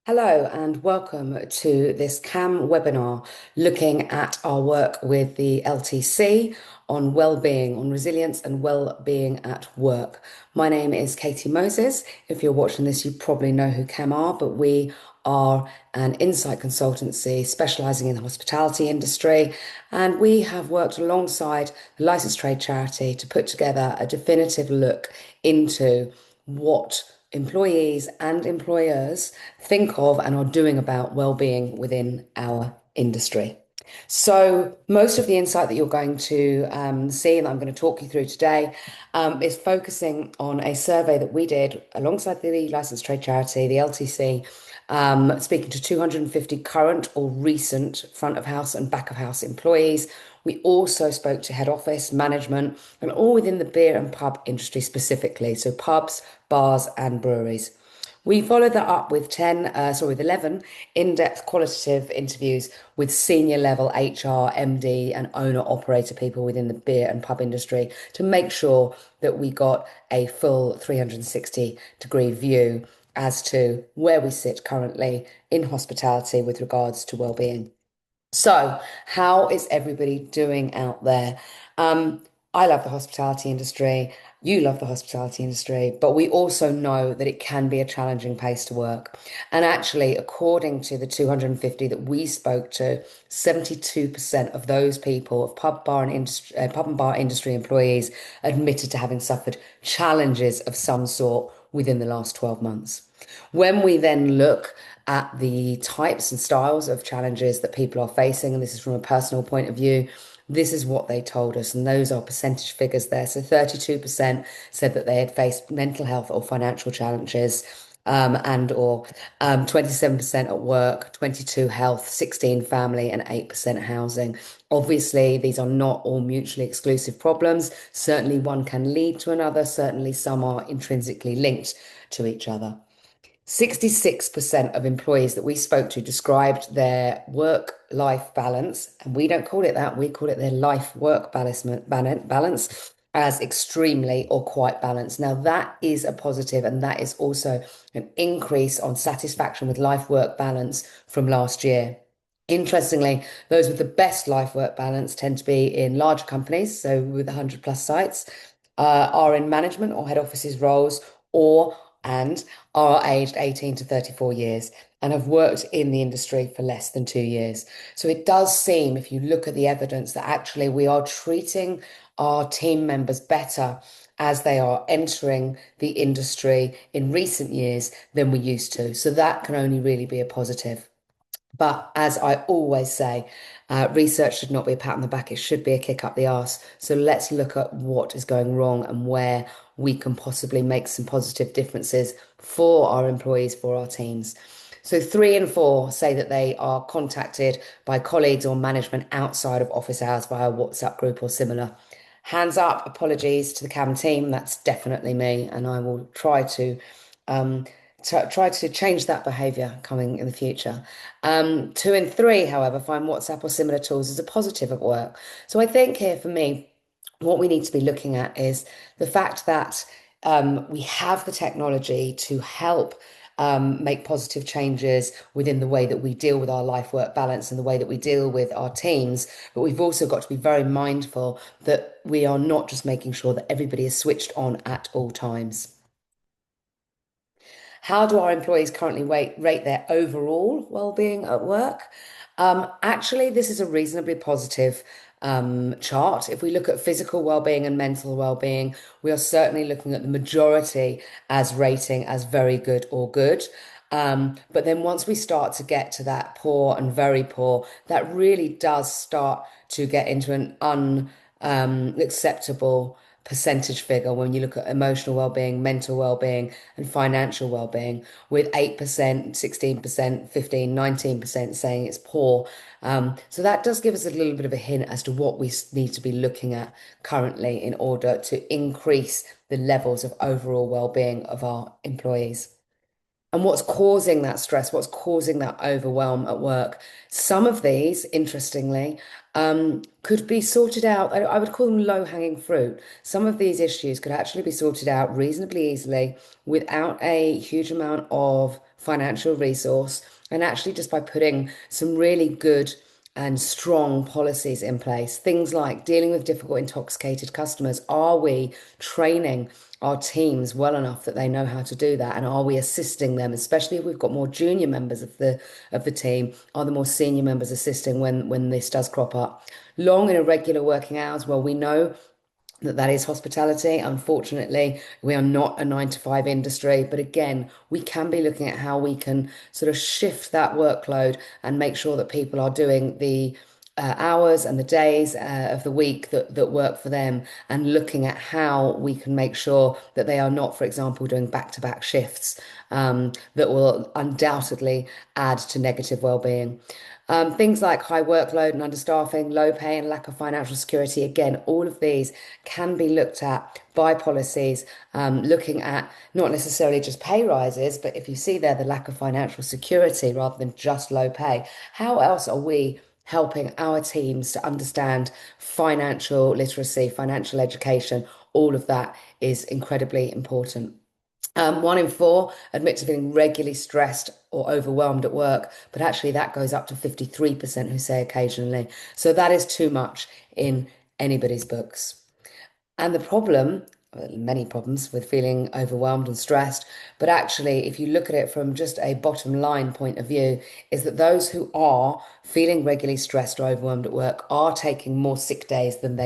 Hello and welcome to this KAM webinar looking at our work with the LTC on well-being, on resilience and well-being at work. My name is Katy Moses. If you're watching this, you probably know who KAM are, but we are an insight consultancy specializing in the hospitality industry, and we have worked alongside the licensed trade charity to put together a definitive look into what employees and employers think of and are doing about well-being within our industry. So most of the insight that you're going to see and I'm going to talk you through today is focusing on a survey that we did alongside the licensed trade charity, the LTC, speaking to 250 current or recent front of house and back of house employees. We also spoke to head office management and all within the beer and pub industry specifically, so pubs, bars, and breweries. We followed that up with with 11 in-depth qualitative interviews with senior level HR, MD, and owner operator people within the beer and pub industry to make sure that we got a full 360-degree view as to where we sit currently in hospitality with regards to well-being. So, how is everybody doing out there? I love the hospitality industry. You love the hospitality industry, but we also know that it can be a challenging place to work. And actually, according to the 250 that we spoke to, 72% of those people of pub and bar industry employees admitted to having suffered challenges of some sort within the last 12 months. When we then look at the types and styles of challenges that people are facing, and this is from a personal point of view, this is what they told us, and those are percentage figures there. So 32% said that they had faced mental health or financial challenges, and or 27% at work, 22 health, 16 family, and 8% housing. Obviously, these are not all mutually exclusive problems. Certainly, one can lead to another. Certainly, some are intrinsically linked to each other. 66% of employees that we spoke to described their work-life balance, and we don't call it that, we call it their life-work balance as extremely or quite balanced. Now, that is a positive, and that is also an increase on satisfaction with life-work balance from last year. Interestingly, those with the best life-work balance tend to be in larger companies, so with 100 plus sites, are in management or head offices roles, or and are aged 18 to 34 years and have worked in the industry for less than 2 years. So it does seem, if you look at the evidence, that actually we are treating our team members better as they are entering the industry in recent years than we used to. So that can only really be a positive. But as I always say, research should not be a pat on the back, it should be a kick up the arse. So let's look at what is going wrong and where we can possibly make some positive differences for our employees, for our teams. So 3 in 4 say that they are contacted by colleagues or management outside of office hours via WhatsApp group or similar. Hands up, apologies to the CAM team. That's definitely me, and I will um, try to change that behaviour coming in the future. 2 in 3, however, find WhatsApp or similar tools as a positive at work. So I think here for me, what we need to be looking at is the fact that we have the technology to help make positive changes within the way that we deal with our life work balance and the way that we deal with our teams. But we've also got to be very mindful that we are not just making sure that everybody is switched on at all times. How do our employees currently rate their overall well-being at work? Actually, this is a reasonably positive chart. If we look at physical well-being and mental well-being, we are certainly looking at the majority as rating as very good or good. But then once we start to get to that poor and very poor, that really does start to get into an unacceptable percentage figure when you look at emotional well-being, mental well-being, and financial well-being, with 8%, 16%, 15, 19% saying it's poor. So that does give us a little bit of a hint as to what we need to be looking at currently in order to increase the levels of overall well-being of our employees. And what's causing that stress, what's causing that overwhelm at work? Some of these, interestingly, could be sorted out. I would call them low-hanging fruit. Some of these issues could actually be sorted out reasonably easily without a huge amount of financial resource, and actually just by putting some really good and strong policies in place. Things like dealing with difficult, intoxicated customers. Are we training our teams well enough that they know how to do that? And are we assisting them, especially if we've got more junior members of the team? Are the more senior members assisting when this does crop up? Long and irregular working hours. Well, we know that is hospitality. Unfortunately, we are not a 9 to 5 industry, but again, we can be looking at how we can sort of shift that workload and make sure that people are doing the hours and the days of the week that work for them, and looking at how we can make sure that they are not, for example, doing back-to-back shifts that will undoubtedly add to negative well-being. Things like high workload and understaffing, low pay, and lack of financial security. Again, all of these can be looked at by policies, looking at not necessarily just pay rises, but if you see there the lack of financial security rather than just low pay, how else are we helping our teams to understand financial literacy, financial education? All of that is incredibly important. 1 in 4 admit to feeling regularly stressed or overwhelmed at work, but actually that goes up to 53% who say occasionally. So that is too much in anybody's books. And the problem, well, many problems with feeling overwhelmed and stressed, but actually, if you look at it from just a bottom line point of view, is that those who are feeling regularly stressed or overwhelmed at work are taking more sick days than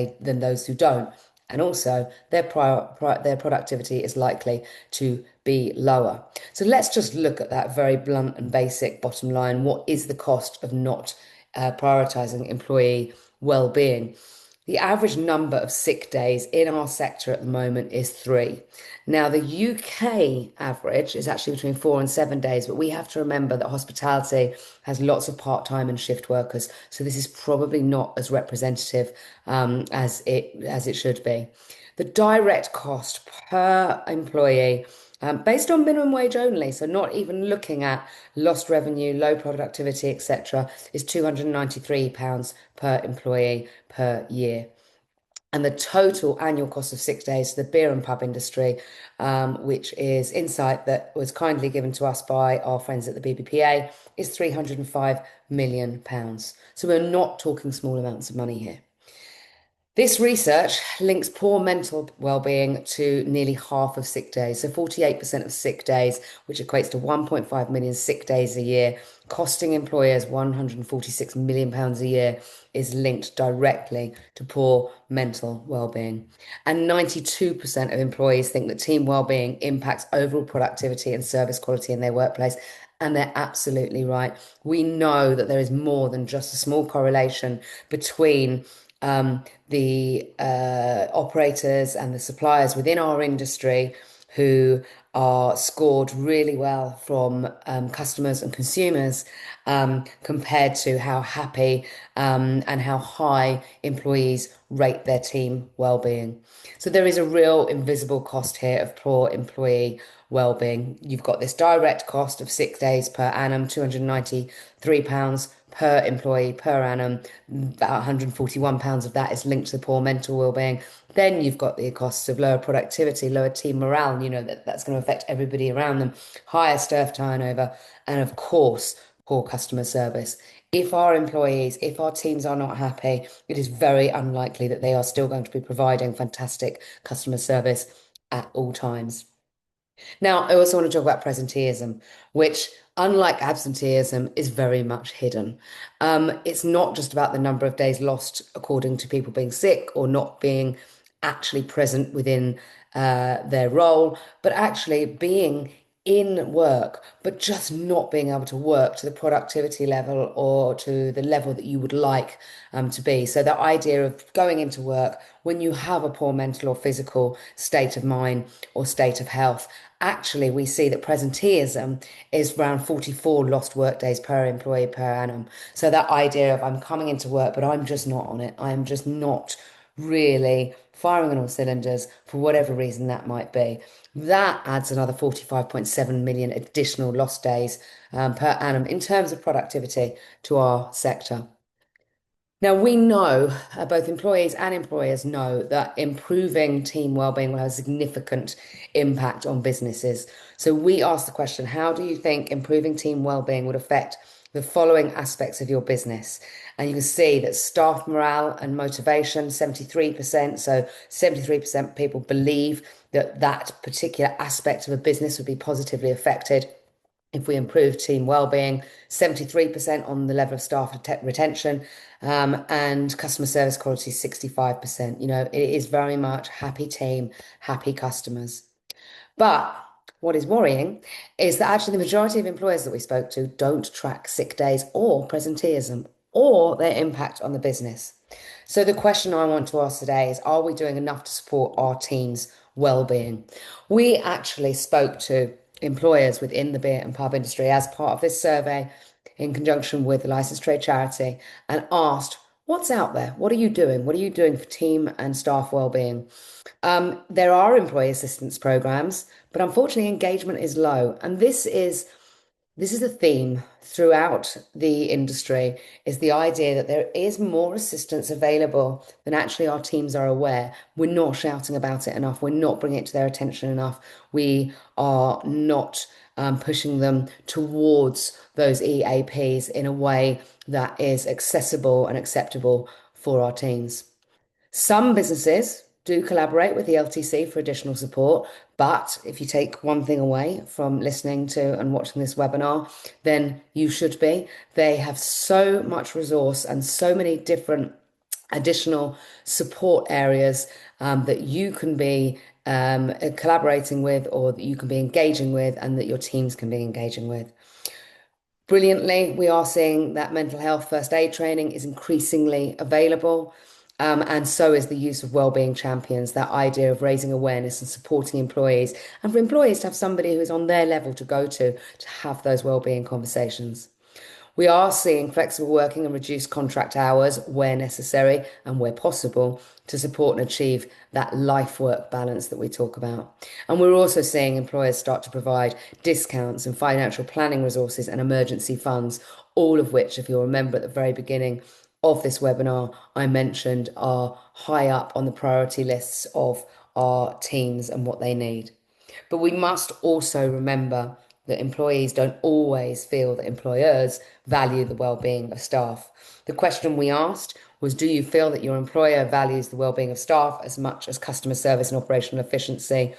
those who don't. And also, their productivity is likely to be lower. So let's just look at that very blunt and basic bottom line. What is the cost of not prioritizing employee well-being? The average number of sick days in our sector at the moment is 3. Now, the UK average is actually between 4 and 7 days, but we have to remember that hospitality has lots of part-time and shift workers, so this is probably not as representative as it should be. The direct cost per employee, based on minimum wage only, so not even looking at lost revenue, low productivity, etc., is £293 per employee per year. And the total annual cost of 6 days to the beer and pub industry, which is insight that was kindly given to us by our friends at the BBPA, is £305 million. So we're not talking small amounts of money here. This research links poor mental well-being to nearly half of sick days. So 48% of sick days, which equates to 1.5 million sick days a year, costing employers £146 million a year, is linked directly to poor mental well-being. And 92% of employees think that team well-being impacts overall productivity and service quality in their workplace. And they're absolutely right. We know that there is more than just a small correlation between the operators and the suppliers within our industry who are scored really well from customers and consumers, compared to how happy and how high employees rate their team well-being. So there is a real invisible cost here of poor employee well-being. You've got this direct cost of 6 days per annum, £293 per employee per annum. About £141 of that is linked to the poor mental well-being. Then you've got the costs of lower productivity, lower team morale, and you know that's going to affect everybody around them, higher staff turnover, and of course, poor customer service. If our teams are not happy, it is very unlikely that they are still going to be providing fantastic customer service at all times. Now, I also want to talk about presenteeism, which, unlike absenteeism, is very much hidden. It's not just about the number of days lost according to people being sick or not being actually present within their role, but actually being in work, but just not being able to work to the productivity level or to the level that you would like to be. So the idea of going into work when you have a poor mental or physical state of mind or state of health, actually we see that presenteeism is around 44 lost work days per employee per annum. So that idea of I'm coming into work, but I'm just not on it. I'm just not really firing on all cylinders for whatever reason that might be. That adds another 45.7 million additional lost days per annum in terms of productivity to our sector. Now, we know, both employees and employers know that improving team wellbeing will have a significant impact on businesses. So we asked the question, how do you think improving team wellbeing would affect the following aspects of your business? And you can see that staff morale and motivation, 73%. So 73% of people believe that that particular aspect of a business would be positively affected if we improve team well-being, 73% on the level of staff retention, and customer service quality, 65%. You know, it is very much happy team, happy customers. But what is worrying is that actually the majority of employers that we spoke to don't track sick days or presenteeism or their impact on the business. So the question I want to ask today is, are we doing enough to support our team's well-being? We actually spoke to employers within the beer and pub industry as part of this survey in conjunction with the licensed trade charity and asked, what's out there? What are you doing? What are you doing for team and staff well-being? There are employee assistance programs, but unfortunately engagement is low. And this is a theme throughout the industry, is the idea that there is more assistance available than actually our teams are aware. We're not shouting about it enough. We're not bringing it to their attention enough. We are not pushing them towards those EAPs in a way that is accessible and acceptable for our teams. Some businesses do collaborate with the LTC for additional support, but if you take one thing away from listening to and watching this webinar, then you should be. They have so much resource and so many different additional support areas that you can be collaborating with, or that you can be engaging with, and that your teams can be engaging with. Brilliantly, we are seeing that mental health first aid training is increasingly available. And so is the use of wellbeing champions, that idea of raising awareness and supporting employees, and for employees to have somebody who is on their level to go to have those wellbeing conversations. We are seeing flexible working and reduced contract hours where necessary and where possible to support and achieve that life work balance that we talk about. And we're also seeing employers start to provide discounts and financial planning resources and emergency funds, all of which, if you'll remember at the very beginning of this webinar, I mentioned are high up on the priority lists of our teams and what they need. But we must also remember that employees don't always feel that employers value the well-being of staff. The question we asked was, do you feel that your employer values the well-being of staff as much as customer service and operational efficiency?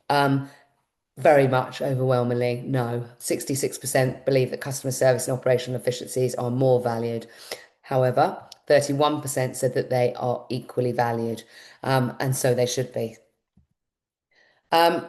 Very much overwhelmingly, no. 66% believe that customer service and operational efficiencies are more valued. However, 31% said that they are equally valued, and so they should be.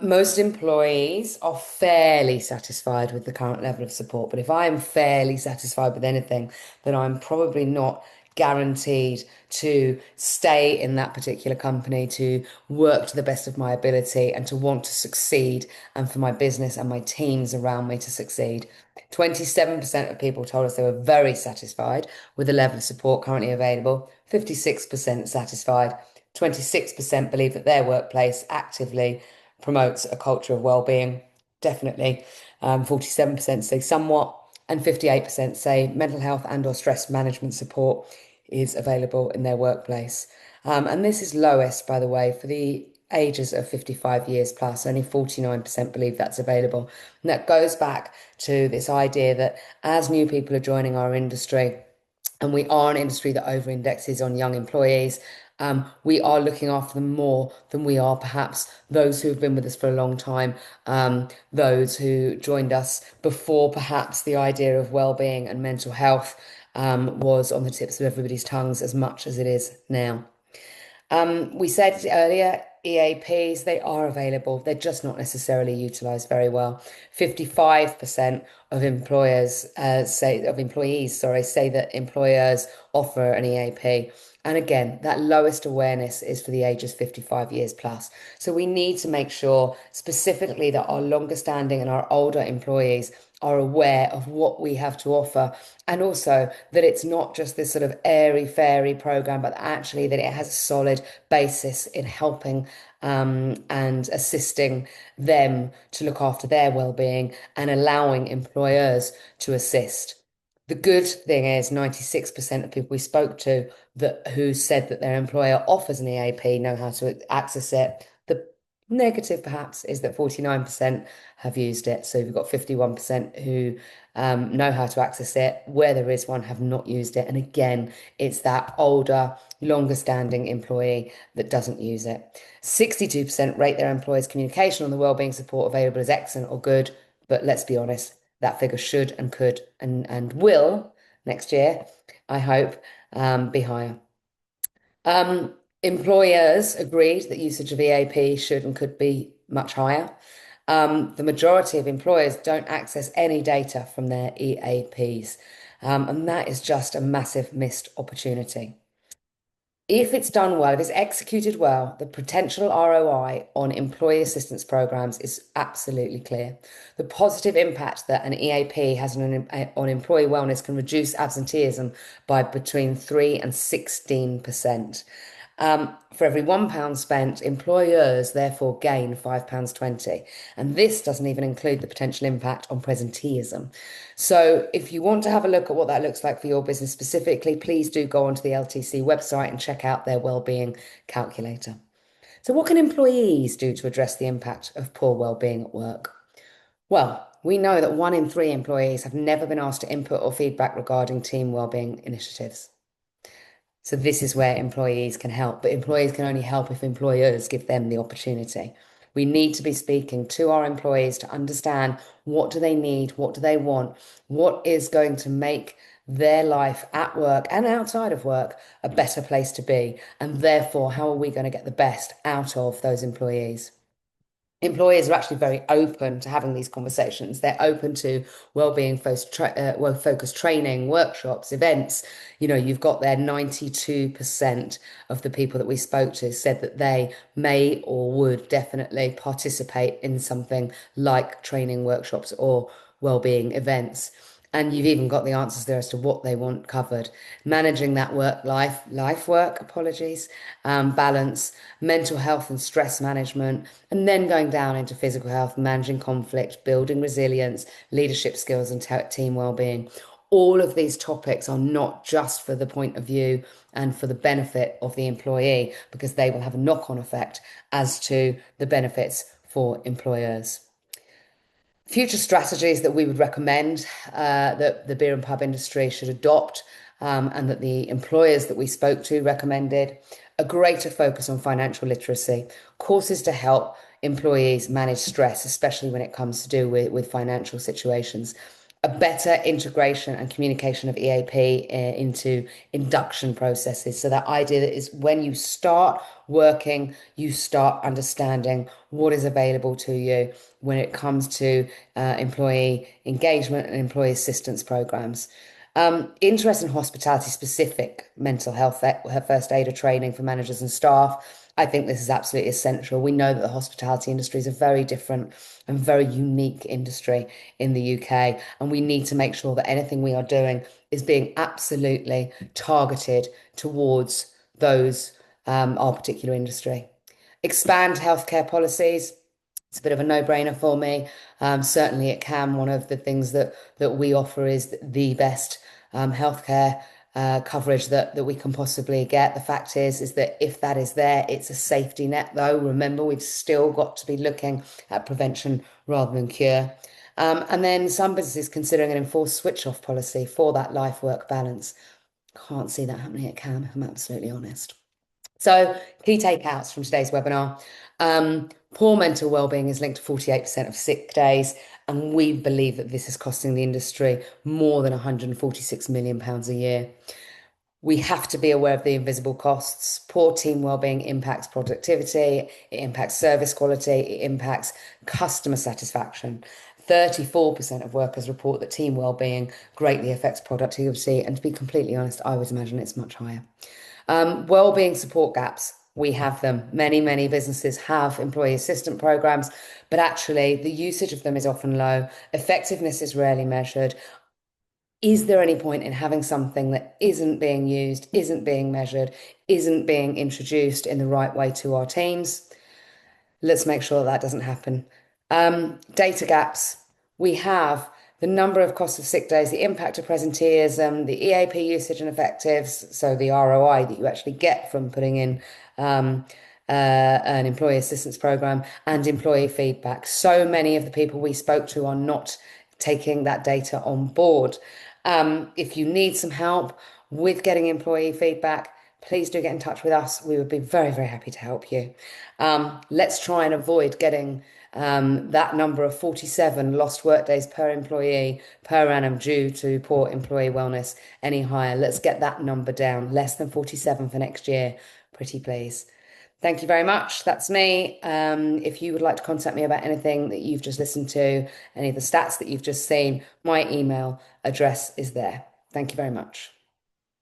Most employees are fairly satisfied with the current level of support, but if I am fairly satisfied with anything, then I'm probably not guaranteed to stay in that particular company, to work to the best of my ability and to want to succeed, and for my business and my teams around me to succeed. 27% of people told us they were very satisfied with the level of support currently available, 56% satisfied, 26% believe that their workplace actively promotes a culture of well-being, definitely. 47% say somewhat, and 58% say mental health and or stress management support is available in their workplace. And this is lowest, by the way, for the ages of 55 years plus. Only 49% believe that's available. And that goes back to this idea that as new people are joining our industry, and we are an industry that over indexes on young employees, we are looking after them more than we are perhaps those who have been with us for a long time, those who joined us before perhaps the idea of well-being and mental health was on the tips of everybody's tongues as much as it is now. We said earlier, EAPs, they are available. They're just not necessarily utilised very well. 55% of employees, sorry, say that employers offer an EAP. And again, that lowest awareness is for the ages 55 years plus. So we need to make sure specifically that our longer standing and our older employees are aware of what we have to offer, and also that it's not just this sort of airy fairy program, but actually that it has a solid basis in helping and assisting them to look after their well-being and allowing employers to assist. The good thing is 96% of people we spoke to that who said that their employer offers an EAP know how to access it. The negative perhaps is that 49% have used it. So you've got 51% who know how to access it. Where there is one, have not used it. And again, it's that older, longer standing employee that doesn't use it. 62% rate their employer's communication on the wellbeing support available as excellent or good. But let's be honest, that figure should and could and will next year, I hope, be higher. Employers agreed that usage of EAP should and could be much higher. The majority of employers don't access any data from their EAPs, and that is just a massive missed opportunity. If it's done well, if it's executed well, the potential ROI on employee assistance programs is absolutely clear. The positive impact that an EAP has on employee wellness can reduce absenteeism by between 3 and 16%. For every £1 spent, employers therefore gain £5.20. And this doesn't even include the potential impact on presenteeism. So if you want to have a look at what that looks like for your business specifically, please do go onto the LTC website and check out their wellbeing calculator. So what can employees do to address the impact of poor wellbeing at work? Well, we know that 1 in 3 employees have never been asked to input or feedback regarding team wellbeing initiatives. So this is where employees can help, but employees can only help if employers give them the opportunity. We need to be speaking to our employees to understand what do they need, what do they want, what is going to make their life at work and outside of work a better place to be, and therefore, how are we going to get the best out of those employees? Employers are actually very open to having these conversations. They're open to well-focused training, workshops, events. You know, you've got there 92% of the people that we spoke to said that they may or would definitely participate in something like training workshops or well-being events. And you've even got the answers there as to what they want covered. Managing that apologies, balance, mental health and stress management, and then going down into physical health, managing conflict, building resilience, leadership skills, and team well-being. All of these topics are not just for the point of view and for the benefit of the employee, because they will have a knock-on effect as to the benefits for employers. Future strategies that we would recommend that the beer and pub industry should adopt, and that the employers that we spoke to recommended: a greater focus on financial literacy, courses to help employees manage stress, especially when it comes to do with financial situations, a better integration and communication of EAP into induction processes. So that idea that is when you start working, you start understanding what is available to you when it comes to employee engagement and employee assistance programs. Interest in hospitality specific mental health first aider training for managers and staff. I think this is absolutely essential. We know that the hospitality industry is a very different and very unique industry in the UK, and we need to make sure that anything we are doing is being absolutely targeted towards those our particular industry. Expand healthcare policies. It's a bit of a no-brainer for me. Certainly at KAM, one of the things that we offer is the best healthcare coverage that we can possibly get. The fact is that if that is there, it's a safety net, though. Remember, we've still got to be looking at prevention rather than cure. And then some businesses considering an enforced switch-off policy for that life-work balance. Can't see that happening at KAM, if I'm absolutely honest. So, key takeouts from today's webinar. Poor mental well-being is linked to 48% of sick days, and we believe that this is costing the industry more than £146 million a year. We have to be aware of the invisible costs. Poor team well-being impacts productivity, it impacts service quality, it impacts customer satisfaction. 34% of workers report that team well-being greatly affects productivity, and to be completely honest, I would imagine it's much higher. Wellbeing support gaps. We have them. Many businesses have employee assistance programs, but actually the usage of them is often low. Effectiveness is rarely measured. Is there any point in having something that isn't being used, isn't being measured, isn't being introduced in the right way to our teams? Let's make sure that doesn't happen. Data gaps. We have the number of costs of sick days, the impact of presenteeism, the EAP usage and effectives, so the ROI that you actually get from putting in um, an employee assistance program, and employee feedback. So many of the people we spoke to are not taking that data on board. If you need some help with getting employee feedback, please do get in touch with us. We would be very, very happy to help you. Let's try and avoid getting that number of 47 lost workdays per employee per annum due to poor employee wellness any higher. Let's get that number down, less than 47 for next year. Pretty please. Thank you very much. That's me. If you would like to contact me about anything that you've just listened to, any of the stats that you've just seen, my email address is there. Thank you very much.